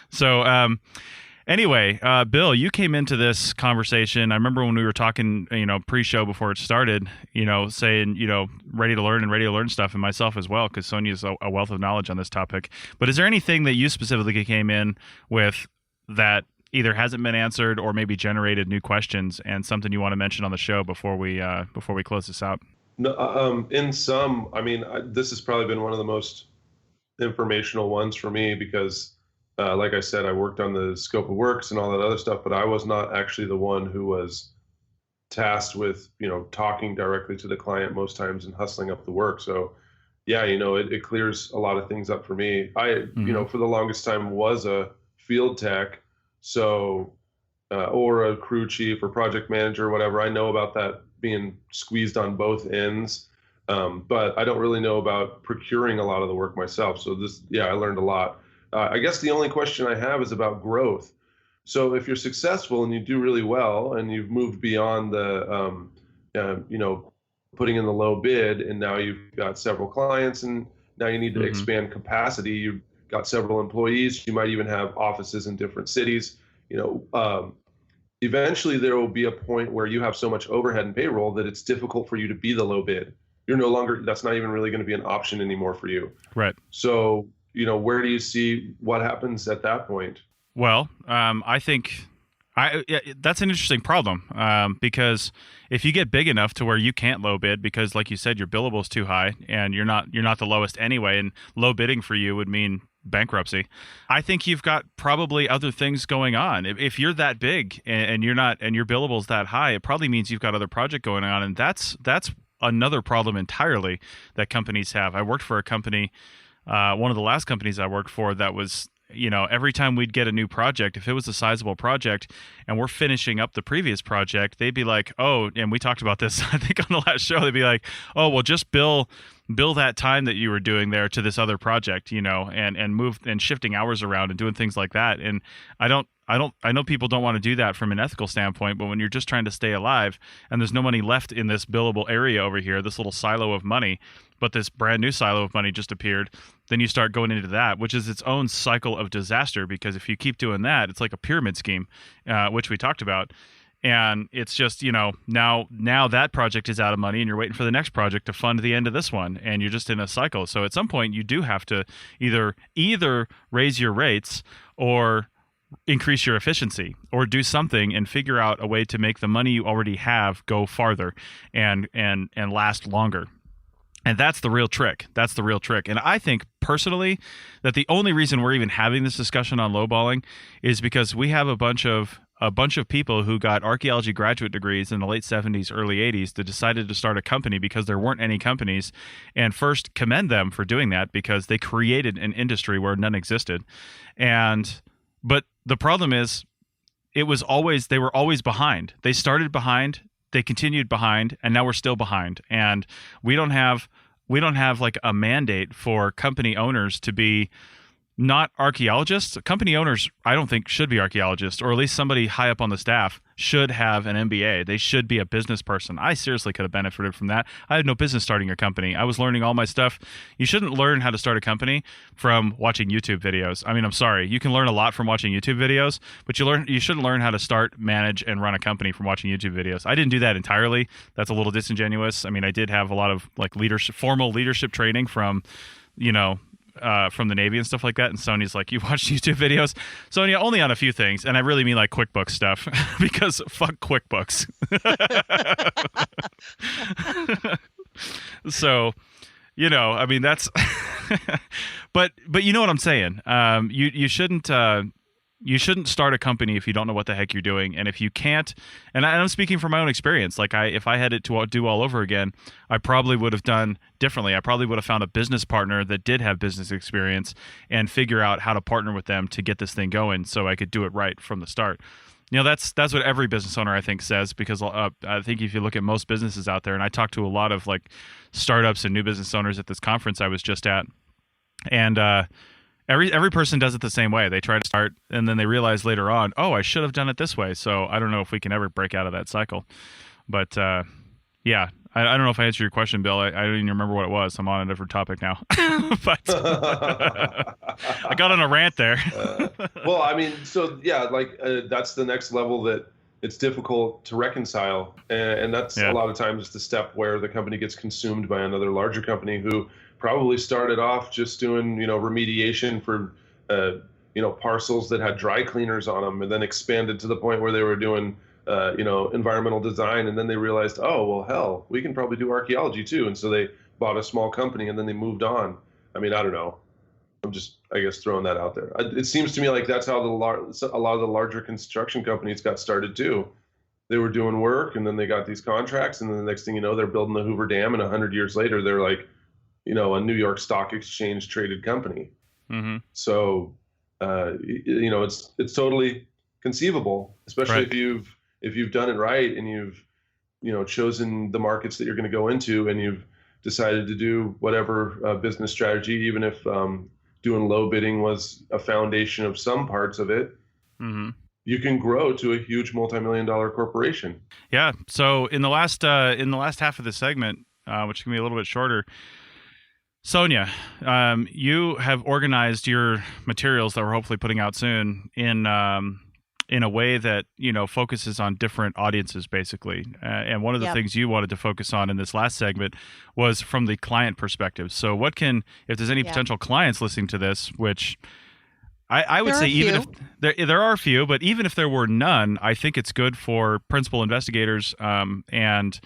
So anyway, Bill, you came into this conversation. I remember when we were talking, pre-show before it started, saying, ready to learn stuff, and myself as well, because Sonia's a wealth of knowledge on this topic. But is there anything that you specifically came in with that either hasn't been answered or maybe generated new questions, and something you want to mention on the show before we close this out? No, in some, this has probably been one of the most informational ones for me because, like I said, I worked on the scope of works and all that other stuff, but I was not actually the one who was tasked with, talking directly to the client most times and hustling up the work. So yeah, it clears a lot of things up for me. I, for the longest time was a field tech. So, or a crew chief or project manager or whatever. I know about that being squeezed on both ends, but I don't really know about procuring a lot of the work myself. So I learned a lot. I guess the only question I have is about growth. So if you're successful and you do really well and you've moved beyond the, putting in the low bid, and now you've got several clients and now you need to expand capacity. You've got several employees. You might even have offices in different cities. Eventually there will be a point where you have so much overhead and payroll that it's difficult for you to be the low bid. That's not even really going to be an option anymore for you. Right. So, where do you see what happens at that point? Well, I think That's an interesting problem because if you get big enough to where you can't low bid because, like you said, your billable is too high and you're not the lowest anyway, and low bidding for you would mean bankruptcy. I think you've got probably other things going on. If you're that big and you're not, and your billable is that high, it probably means you've got other project going on, and that's another problem entirely that companies have. I worked for a company, one of the last companies I worked for, that was, every time we'd get a new project, if it was a sizable project and we're finishing up the previous project, they'd be like, oh, and we talked about this, I think on the last show, they'd be like, oh, well, just bill that time that you were doing there to this other project, and move and shifting hours around and doing things like that. And I know people don't want to do that from an ethical standpoint, but when you're just trying to stay alive and there's no money left in this billable area over here, this little silo of money, but this brand new silo of money just appeared, then you start going into that, which is its own cycle of disaster, because if you keep doing that, it's like a pyramid scheme, which we talked about. And it's just, now that project is out of money and you're waiting for the next project to fund the end of this one, and you're just in a cycle. So at some point you do have to either raise your rates or increase your efficiency, or do something and figure out a way to make the money you already have go farther and last longer. And that's the real trick. And I think personally that the only reason we're even having this discussion on lowballing is because we have a bunch of people who got archaeology graduate degrees in the late 70s, early 80s that decided to start a company because there weren't any companies. And first, commend them for doing that, because they created an industry where none existed. But the problem is, they were always behind. They started behind, they continued behind, and now we're still behind. And we don't have like a mandate for company owners to be not archaeologists. Company owners, I don't think, should be archaeologists, or at least somebody high up on the staff should have an MBA. They should be a business person. I seriously could have benefited from that. I had no business starting a company. I was learning all my stuff. You shouldn't learn how to start a company from watching YouTube videos. I mean, I'm sorry. You can learn a lot from watching YouTube videos, but you shouldn't learn how to start, manage, and run a company from watching YouTube videos. I didn't do that entirely. That's a little disingenuous. I mean, I did have a lot of like formal leadership training from the Navy and stuff like that. And Sonia's like, you watch YouTube videos? Sonia, only on a few things. And I really mean like QuickBooks stuff, because fuck QuickBooks. So, I mean, that's, but you know what I'm saying? You shouldn't start a company if you don't know what the heck you're doing. And if you can't, and I'm speaking from my own experience, like if I had it to do all over again, I probably would have done differently. I probably would have found a business partner that did have business experience and figure out how to partner with them to get this thing going so I could do it right from the start. That's what every business owner, I think, says, because I think if you look at most businesses out there, and I talked to a lot of like startups and new business owners at this conference I was just at, and every person does it the same way. They try to start, and then they realize later on, oh, I should have done it this way. So I don't know if we can ever break out of that cycle. But yeah, I don't know if I answered your question, Bill. I don't even remember what it was. I'm on a different topic now. But I got on a rant there. Well, I mean, so yeah, like that's the next level that it's difficult to reconcile. And that's a lot of times the step where the company gets consumed by another larger company who probably started off just doing, remediation for, parcels that had dry cleaners on them, and then expanded to the point where they were doing, environmental design. And then they realized, oh, well, hell, we can probably do archaeology too. And so they bought a small company and then they moved on. I mean, I don't know. I'm just, I guess, throwing that out there. It seems to me like that's how a lot of the larger construction companies got started too. They were doing work, and then they got these contracts, and then the next thing you know, they're building the Hoover Dam, and 100 years later, they're like, a New York Stock Exchange traded company. Mm-hmm. So, it's totally conceivable, especially if you've done it right and you've chosen the markets that you're going to go into, and you've decided to do whatever business strategy, even if doing low bidding was a foundation of some parts of it. Mm-hmm. You can grow to a huge multi-million-dollar corporation. Yeah. So in the last half of the segment, which can be a little bit shorter, Sonia, you have organized your materials that we're hopefully putting out soon in a way that focuses on different audiences, basically. And one of the things you wanted to focus on in this last segment was from the client perspective. So, if there's any potential clients listening to this, which I would There are say a even if few. there are a few, but even if there were none, I think it's good for principal investigators and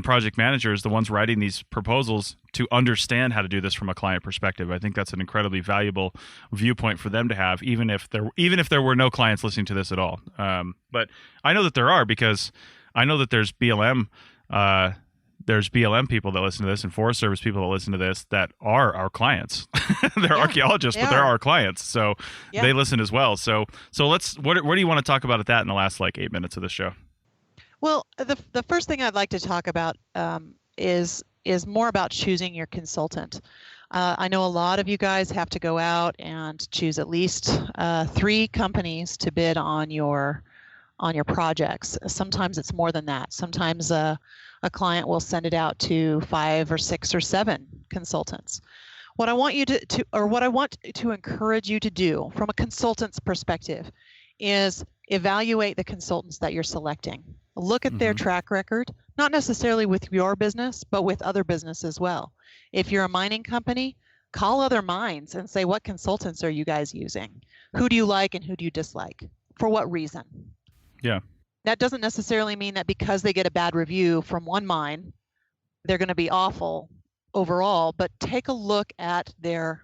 project managers, the ones writing these proposals, to understand how to do this from a client perspective. I think that's an incredibly valuable viewpoint for them to have, even if there were no clients listening to this at all. But I know that there are, because I know that there's BLM. There's BLM people that listen to this, and Forest Service people that listen to this, that are our clients. They're Yeah, archaeologists, they but they're are. our clients, so Yeah. they listen as well. So let's. What do you want to talk about at that in the last 8 minutes of the show? Well, the first thing I'd like to talk about is more about choosing your consultant. I know a lot of you guys have to go out and choose at least 3 companies to bid on your projects. Sometimes it's more than that. Sometimes a client will send it out to 5 or 6 or 7 consultants. What I want you what I want to encourage you to do from a consultant's perspective is evaluate the consultants that you're selecting. Look at their track record, not necessarily with your business, but with other business as well. If you're a mining company, call other mines and say, what consultants are you guys using? Who do you like and who do you dislike? For what reason? Yeah. That doesn't necessarily mean that because they get a bad review from one mine, they're going to be awful overall, but take a look at their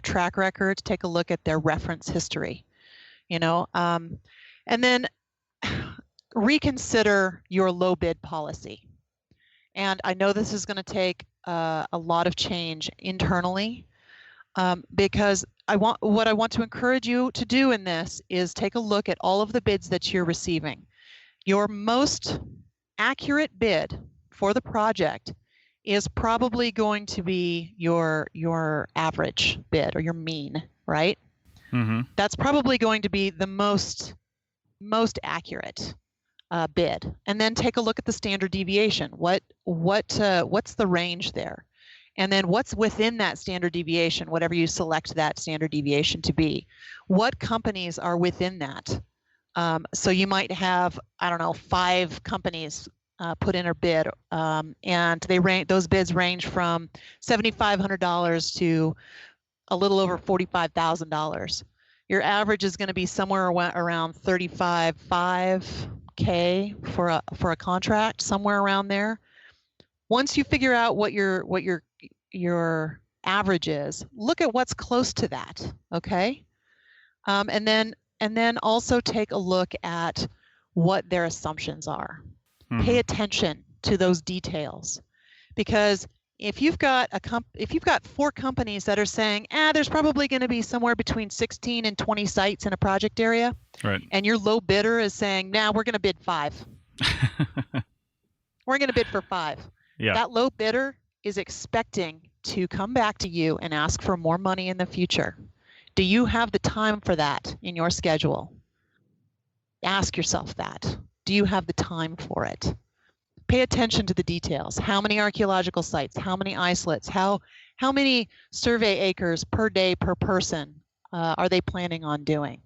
track record, take a look at their reference history, and then reconsider your low bid policy. And I know this is going to take a lot of change internally, because what I want to encourage you to do in this is take a look at all of the bids that you're receiving. Your most accurate bid for the project is probably going to be your average bid, or your mean, right? Mm-hmm. That's probably going to be the most accurate bid. And then take a look at the standard deviation. What's the range there? And then what's within that standard deviation, whatever you select that standard deviation to be. What companies are within that? So you might have, 5 companies put in a bid, and those bids range from $7,500 to a little over $45,000. Your average is going to be somewhere around $35,500 for a contract, somewhere around there. Once you figure out what your average is, look at what's close to that, okay? And then also take a look at what their assumptions are. Mm-hmm. Pay attention to those details, because if you've got 4 companies that are saying, there's probably going to be somewhere between 16 and 20 sites in a project area, Right. and your low bidder is saying, we're going to bid 5. We're going to bid for 5. Yeah. That low bidder is expecting to come back to you and ask for more money in the future. Do you have the time for that in your schedule? Ask yourself that. Do you have the time for it? Pay attention to the details. How many archaeological sites? How many isolates? How many survey acres per day per person are they planning on doing?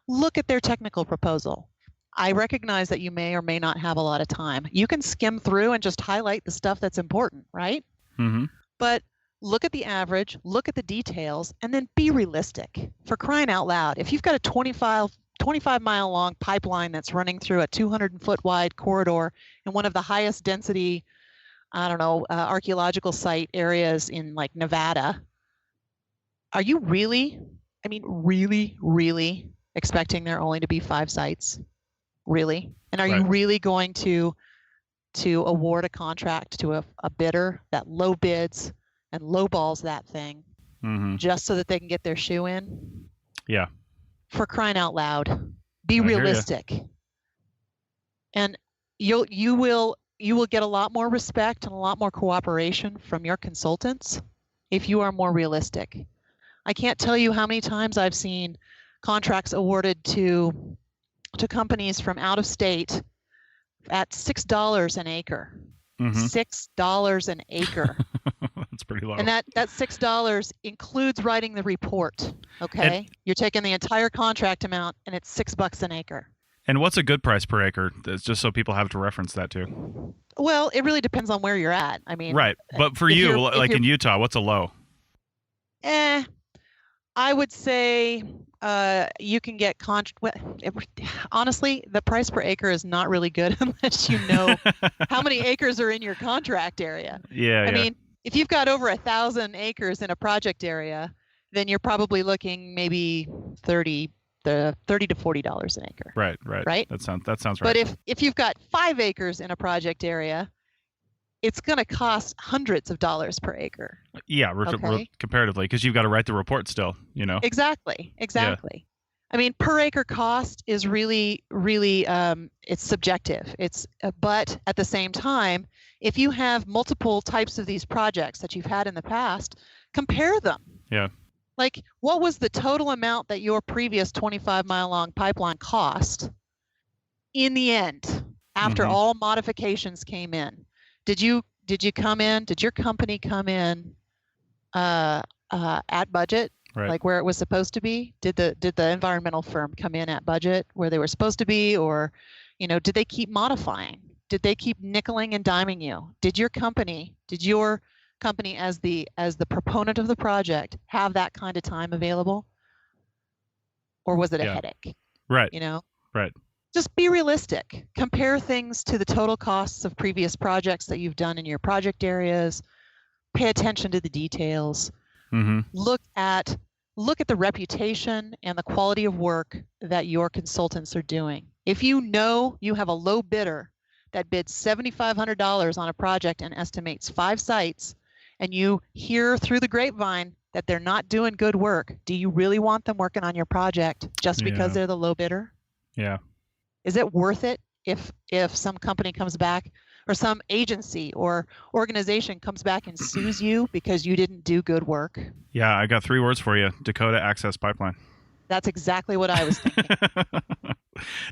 Look at their technical proposal. I recognize that you may or may not have a lot of time. You can skim through and just highlight the stuff that's important, right? Mm-hmm. But look at the average, look at the details, and then be realistic. For crying out loud, if you've got a 25-mile long pipeline that's running through a 200-foot wide corridor in one of the highest density, archaeological site areas in Nevada, are you really expecting there only to be 5 sites? Really? And are you really going to award a contract to a bidder that low bids and lowballs that thing, just so that they can get their shoe in? Yeah. For crying out loud, be realistic. And you will get a lot more respect and a lot more cooperation from your consultants if you are more realistic. I can't tell you how many times I've seen contracts awarded to companies from out of state at $6 an acre. $6 an acre. That's pretty low. And that $6 includes writing the report. Okay, you're taking the entire contract amount, and it's $6 an acre. And what's a good price per acre? It's just so people have to reference that too. Well, it really depends on where you're at. I mean, right. But for you, like in Utah, what's a low? I would say you can get honestly, the price per acre is not really good unless you know how many acres are in your contract area. Yeah. I mean, if you've got over 1,000 acres in a project area, then you're probably looking maybe $30 to $40 an acre. Right. That sounds right. But if you've got 5 acres in a project area, it's going to cost hundreds of dollars per acre. Yeah, comparatively, because you've got to write the report still, Exactly. Yeah. I mean, per acre cost is really, it's subjective. But at the same time, if you have multiple types of these projects that you've had in the past, compare them. Yeah. Like, what was the total amount that your previous 25-mile-long pipeline cost in the end after all modifications came in? Did your company come in at budget, right, like where it was supposed to be? Did the environmental firm come in at budget where they were supposed to be, or did they keep modifying? Did they keep nickeling and diming you? Did your company as the proponent of the project have that kind of time available, or was it a headache? Right. Right. Just be realistic. Compare things to the total costs of previous projects that you've done in your project areas. Pay attention to the details. Look at the reputation and the quality of work that your consultants are doing. If you know you have a low bidder that bids $7,500 on a project and estimates 5 sites, and you hear through the grapevine that they're not doing good work, do you really want them working on your project just because they're the low bidder? Yeah. Is it worth it if some company comes back, or some agency or organization comes back and sues you because you didn't do good work? Yeah, I got 3 words for you: Dakota Access Pipeline. That's exactly what I was thinking.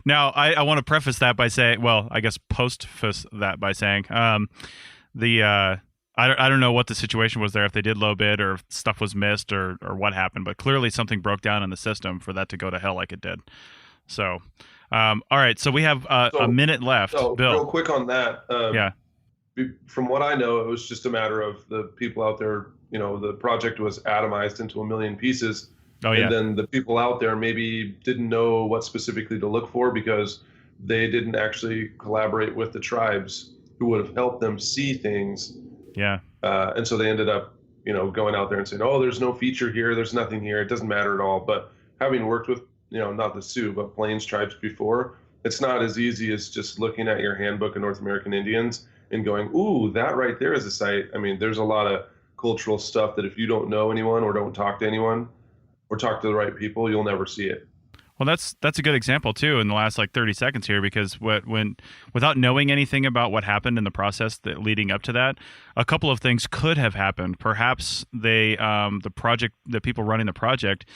Now, I want to preface that by saying, well, I guess postface that by saying, I don't know what the situation was there, if they did low bid or if stuff was missed or what happened, but clearly something broke down in the system for that to go to hell like it did. So, all right, so we have a minute left. So Bill, real quick on that. Yeah. From what I know, it was just a matter of the people out there. The project was atomized into a million pieces. Oh, yeah. And then the people out there maybe didn't know what specifically to look for because they didn't actually collaborate with the tribes who would have helped them see things. Yeah. And so they ended up, going out there and saying, oh, there's no feature here. There's nothing here. It doesn't matter at all. But having worked with, not the Sioux, but Plains tribes before, it's not as easy as just looking at your handbook of North American Indians and going, ooh, that right there is a site. I mean, there's a lot of cultural stuff that if you don't know anyone or don't talk to anyone or talk to the right people, you'll never see it. Well, that's a good example too in the last 30 seconds here, because without knowing anything about what happened in the process leading up to that, a couple of things could have happened. Perhaps the people running the project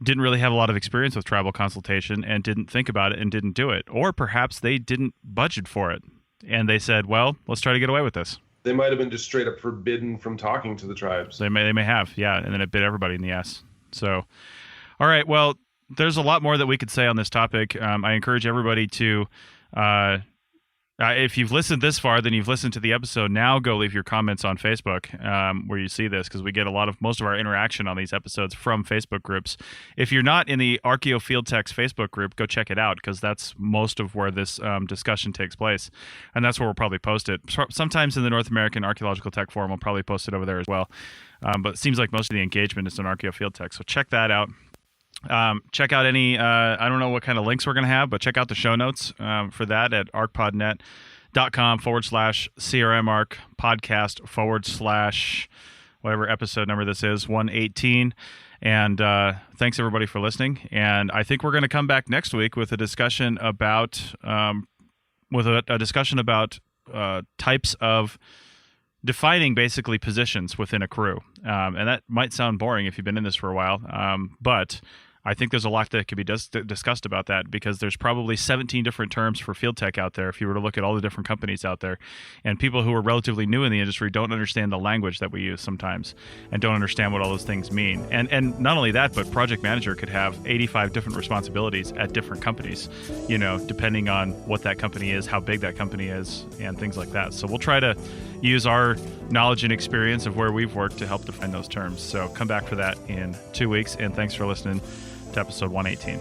didn't really have a lot of experience with tribal consultation and didn't think about it and didn't do it, or perhaps they didn't budget for it and they said, well, let's try to get away with this. They might have been just straight up forbidden from talking to the tribes. They may have, yeah, and then it bit everybody in the ass. So, all right, well, there's a lot more that we could say on this topic. I encourage everybody to, if you've listened this far, then you've listened to the episode. Now go leave your comments on Facebook where you see this, because we get most of our interaction on these episodes from Facebook groups. If you're not in the Archeo Field Tech's Facebook group, go check it out, because that's most of where this discussion takes place, and that's where we'll probably post it. Sometimes in the North American Archaeological Tech Forum, we'll probably post it over there as well. But it seems like most of the engagement is in Archeo Field Tech, so check that out. Check out any, I don't know what kind of links we're going to have, but check out the show notes for that at arcpodnet.com/CRMArc podcast / whatever episode number this is, 118. And thanks everybody for listening. And I think we're going to come back next week with a discussion about types of defining basically positions within a crew. And that might sound boring if you've been in this for a while, but I think there's a lot that could be discussed about that, because there's probably 17 different terms for field tech out there if you were to look at all the different companies out there. And people who are relatively new in the industry don't understand the language that we use sometimes and don't understand what all those things mean. And not only that, but project manager could have 85 different responsibilities at different companies, depending on what that company is, how big that company is, and things like that. So we'll try to use our knowledge and experience of where we've worked to help define those terms. So come back for that in 2 weeks, and thanks for listening to episode 118.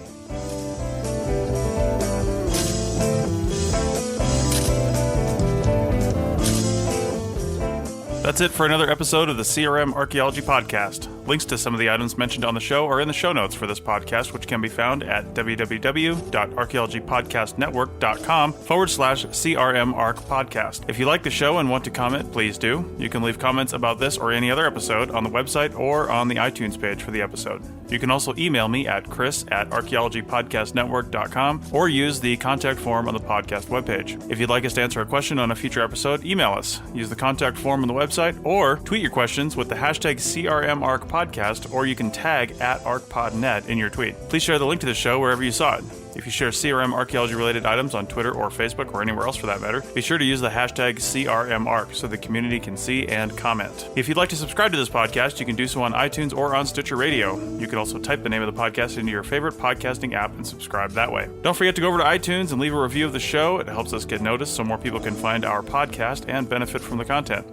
That's it for another episode of the CRM Archaeology Podcast. Links to some of the items mentioned on the show are in the show notes for this podcast, which can be found at www.archaeologypodcastnetwork.com/CRM Arc Podcast. If you like the show and want to comment, please do. You can leave comments about this or any other episode on the website or on the iTunes page for the episode. You can also email me at chris@archaeologypodcastnetwork.com or use the contact form on the podcast webpage. If you'd like us to answer a question on a future episode, email us. Use the contact form on the website or tweet your questions with the hashtag CRMArcPodcast, or you can tag @ArcPodNet in your tweet. Please share the link to the show wherever you saw it. If you share CRM archaeology-related items on Twitter or Facebook or anywhere else for that matter, be sure to use the hashtag CRMArc so the community can see and comment. If you'd like to subscribe to this podcast, you can do so on iTunes or on Stitcher Radio. You can also type the name of the podcast into your favorite podcasting app and subscribe that way. Don't forget to go over to iTunes and leave a review of the show. It helps us get noticed so more people can find our podcast and benefit from the content.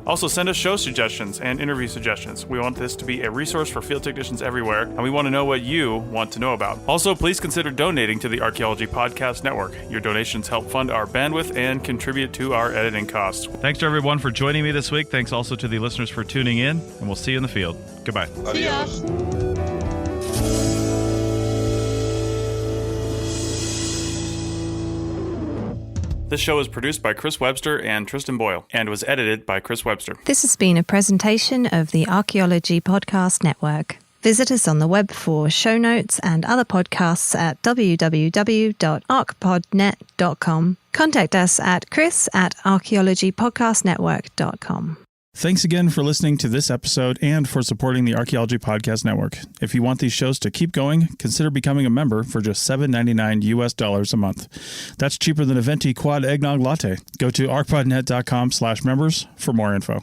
Also, send us show suggestions and interview suggestions. We want this to be a resource for field technicians everywhere, and we want to know what you want to know about. Also, please consider donating to the Archaeology Podcast Network. Your donations help fund our bandwidth and contribute to our editing costs. Thanks to everyone for joining me this week. Thanks also to the listeners for tuning in, and we'll see you in the field. Goodbye. Adios. See ya. This show is produced by Chris Webster and Tristan Boyle and was edited by Chris Webster. This has been a presentation of the Archaeology Podcast Network. Visit us on the web for show notes and other podcasts at www.arcpodnet.com. Contact us at chris@archaeologypodcastnetwork.com. Thanks again for listening to this episode and for supporting the Archaeology Podcast Network. If you want these shows to keep going, consider becoming a member for just $7.99 US a month. That's cheaper than a venti quad eggnog latte. Go to arcpodnet.com/members for more info.